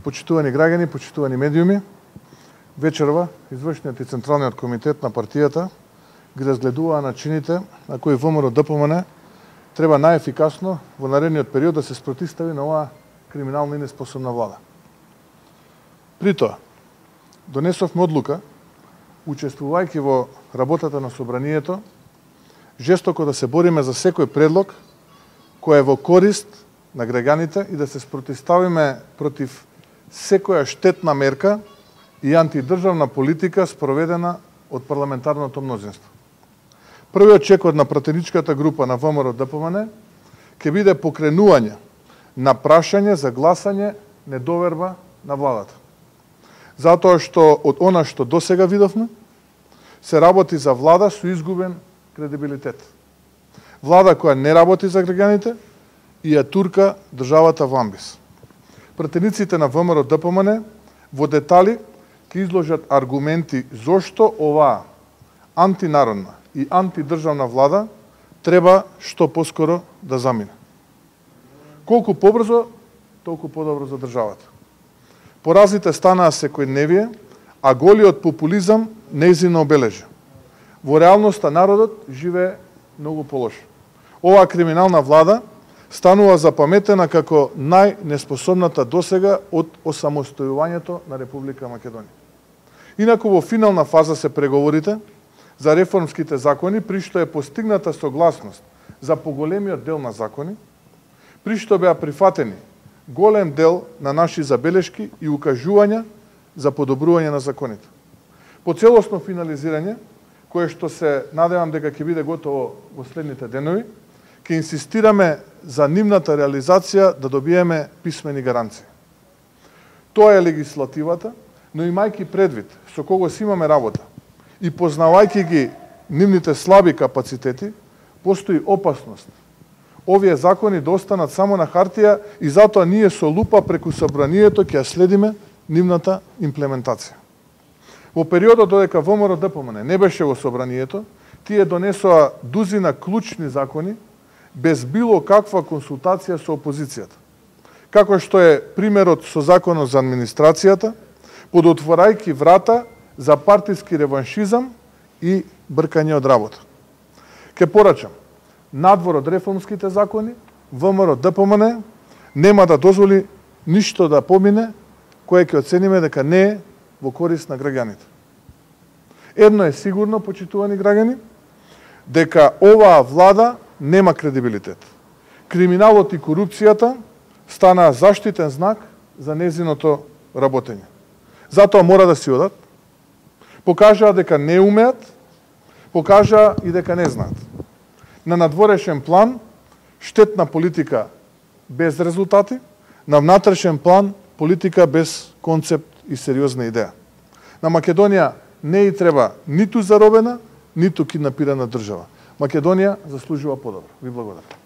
Почитувани граѓани, почитувани медиуми, вечерва извршниот и Централниот комитет на партијата ги разгледуваа начините на кои ВМРО-ДПМН треба најефикасно во наредниот период да се спротивстави на оваа криминална и неспособна влада. При тоа, донесовме одлука, учествувајќи во работата на собранието, жестоко да се бориме за секој предлог кој е во корист на граѓаните и да се спротивставиме против секоја штетна мерка и антидржавна политика спроведена од парламентарното мнозинство. Првиот чекор на пратеничката група на ВМРО-ДПМН ќе биде покренување на прашање за гласање недоверба на владата. Затоа што од она што досега видовме, се работи за влада со изгубен кредибилитет. Влада која не работи за граѓаните и ја турка државата во амбис. Пратениците на ВМРО-ДПМН во детали ќе изложат аргументи зошто оваа антинародна и антидржавна влада треба што поскоро да замине. Колку побрзо, толку подобро за државата. Поразите станаа секојдневие, а голиот популизам нејзино обележи. Во реалноста народот живее многу полошо. Оваа криминална влада станува запаметена како најнеспособната досега од осамостојувањето на Република Македонија. Инаку во финална фаза се преговорите за реформските закони, при што е постигната согласност за поголемиот дел на закони, при што беа прифатени голем дел на наши забелешки и укажувања за подобрување на законите. По целосно финализирање, кое што се надевам дека ќе биде готово во следните денови, ќе инсистираме за нивната реализација да добиеме писмени гаранции. Тоа е легислативата, но имајќи предвид со кого си имаме работа и познавајќи ги нивните слаби капацитети, постои опасност овие закони да останат само на хартија и затоа ние со лупа преку собранието ќе ја следиме нивната имплементација. Во периодот додека ВМРО-ДПМН не беше во собранието, тие донесоа дузина клучни закони без било каква консултација со опозицијата. Како што е примерот со законот за администрацијата, подотворајќи врата за партиски реваншизам и бркање од работа. Ке порачам, надвор од реформските закони, ВМРО-ДПМН нема да дозволи ништо да помине кое ќе оцениме дека не е во корист на граѓаните. Едно е сигурно, почитувани граѓани, дека оваа влада нема кредибилитет. Криминалот и корупцијата станаа заштитен знак за незиното работење. Затоа мора да си одат. Покажаа дека не умеат, покажаа и дека не знаат. На надворешен план, штетна политика без резултати, на внатрешен план, политика без концепт и сериозна идеја. На Македонија не и треба ниту заробена, ниту киднапирана држава. Македонија заслужува подобро. Ви благодарам.